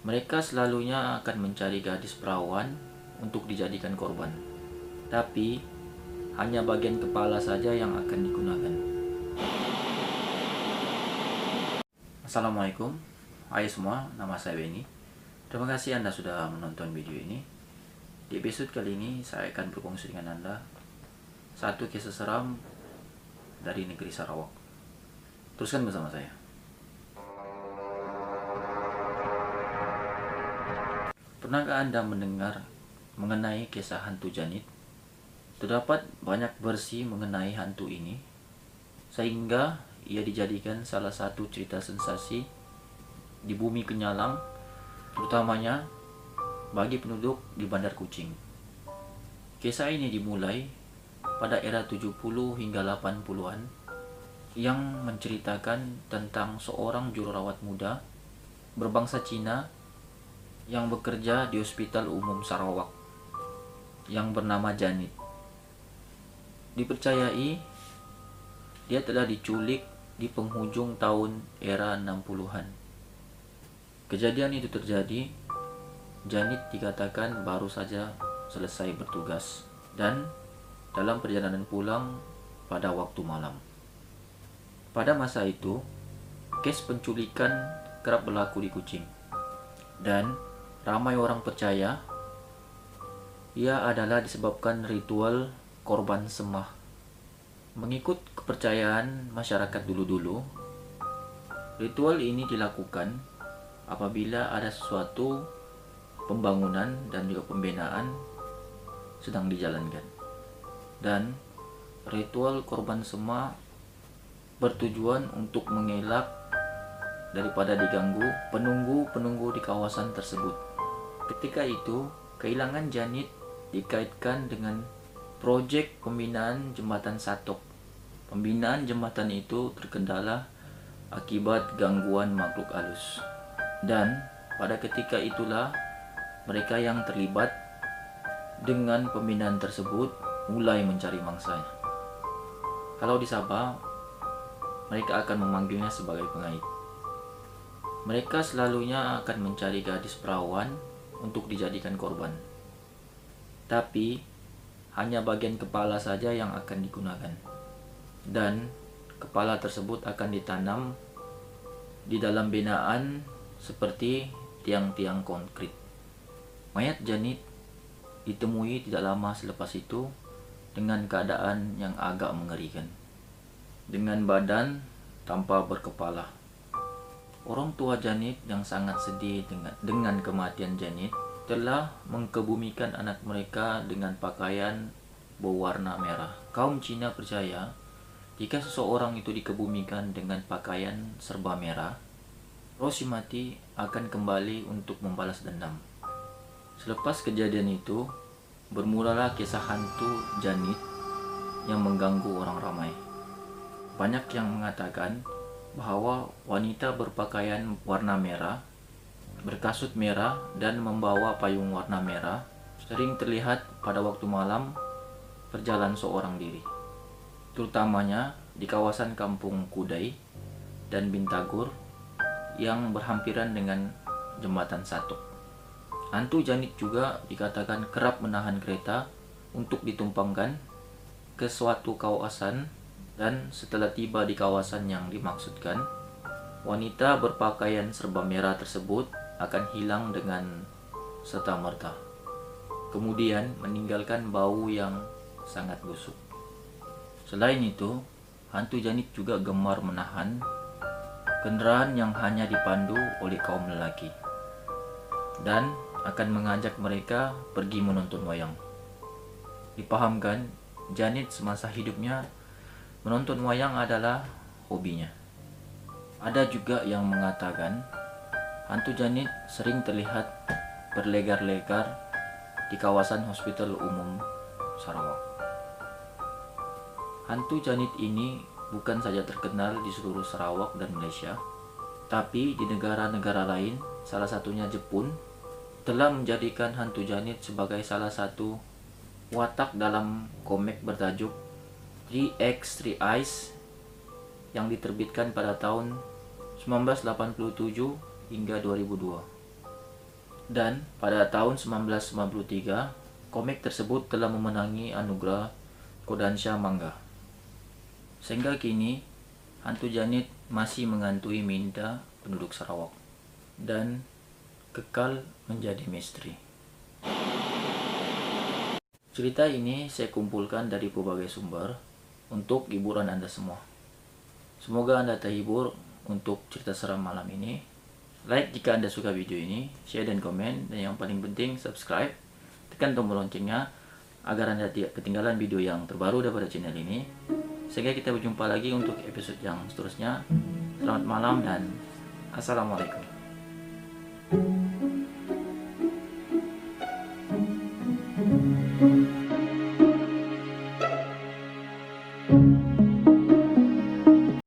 Mereka selalunya akan mencari gadis perawan untuk dijadikan korban. Tapi, hanya bagian kepala saja yang akan digunakan. Assalamualaikum. Hai semua, nama saya Benny. Terima kasih Anda sudah menonton video ini. Di episode kali ini, saya akan berkongsi dengan Anda satu kisah seram dari negeri Sarawak. Teruskan bersama saya. Pernahkah Anda mendengar mengenai kisah hantu Janit? Terdapat banyak versi mengenai hantu ini, sehingga ia dijadikan salah satu cerita sensasi di bumi Kenyalang, terutamanya bagi penduduk di Bandar Kuching. Kisah ini dimulai pada era 70 hingga 80-an yang menceritakan tentang seorang jururawat muda berbangsa Cina yang bekerja di Hospital Umum Sarawak yang bernama Janit. Dipercayai dia telah diculik di penghujung tahun era 60-an. Kejadian itu terjadi, Janit dikatakan baru saja selesai bertugas dan dalam perjalanan pulang pada waktu malam. Pada masa itu, kes penculikan kerap berlaku di Kuching dan ramai orang percaya ia adalah disebabkan ritual korban semah. Mengikut kepercayaan masyarakat dulu-dulu, ritual ini dilakukan apabila ada sesuatu pembangunan dan juga pembinaan sedang dijalankan. Dan ritual korban semah bertujuan untuk mengelak daripada diganggu penunggu-penunggu di kawasan tersebut. Ketika itu, kehilangan Janit dikaitkan dengan proyek pembinaan jembatan Satok. Pembinaan jembatan itu terkendala akibat gangguan makhluk halus. Dan pada ketika itulah mereka yang terlibat dengan pembinaan tersebut mulai mencari mangsanya. Kalau di Sabah, mereka akan memanggilnya sebagai pengait. Mereka selalunya akan mencari gadis perawan untuk dijadikan korban. Tapi, hanya bagian kepala saja yang akan digunakan. Dan, kepala tersebut akan ditanam di dalam binaan seperti tiang-tiang konkrit. Mayat Janit ditemui tidak lama selepas itu dengan keadaan yang agak mengerikan. Dengan badan tanpa berkepala. Orang tua Janit yang sangat sedih dengan kematian Janit telah mengkebumikan anak mereka dengan pakaian berwarna merah. Kaum Cina percaya jika seseorang itu dikebumikan dengan pakaian serba merah, roh si mati akan kembali untuk membalas dendam. Selepas kejadian itu, bermulalah kisah hantu Janit yang mengganggu orang ramai. Banyak yang mengatakan bahwa wanita berpakaian warna merah, berkasut merah, dan membawa payung warna merah sering terlihat pada waktu malam berjalan seorang diri, terutamanya di kawasan Kampung Kudai dan Bintagur yang berhampiran dengan jembatan Satok. Hantu Janit juga dikatakan kerap menahan kereta untuk ditumpangkan ke suatu kawasan, dan setelah tiba di kawasan yang dimaksudkan, wanita berpakaian serba merah tersebut akan hilang dengan serta-merta, kemudian meninggalkan bau yang sangat busuk. Selain itu, hantu Janit juga gemar menahan kendaraan yang hanya dipandu oleh kaum lelaki dan akan mengajak mereka pergi menonton wayang. Dipahamkan, Janit semasa hidupnya menonton wayang adalah hobinya. Ada juga yang mengatakan hantu Janit sering terlihat berlegar-legar di kawasan Hospital Umum Sarawak. Hantu Janit ini bukan saja terkenal di seluruh Sarawak dan Malaysia, tapi di negara-negara lain, salah satunya Jepun, telah menjadikan hantu Janit sebagai salah satu watak dalam komik bertajuk 3X3 Eyes yang diterbitkan pada tahun 1987 hingga 2002. Dan pada tahun 1993, komik tersebut telah memenangi anugerah Kodansha Manga. Sehingga kini, hantu Janit masih menghantui minda penduduk Sarawak dan kekal menjadi misteri. Cerita ini saya kumpulkan dari berbagai sumber untuk hiburan Anda semua. Semoga Anda terhibur untuk cerita seram malam ini. Like jika Anda suka video ini, share dan komen, dan yang paling penting subscribe, tekan tombol loncengnya agar Anda tidak ketinggalan video yang terbaru daripada channel ini. Sehingga kita berjumpa lagi untuk episode yang seterusnya. Selamat malam dan assalamualaikum.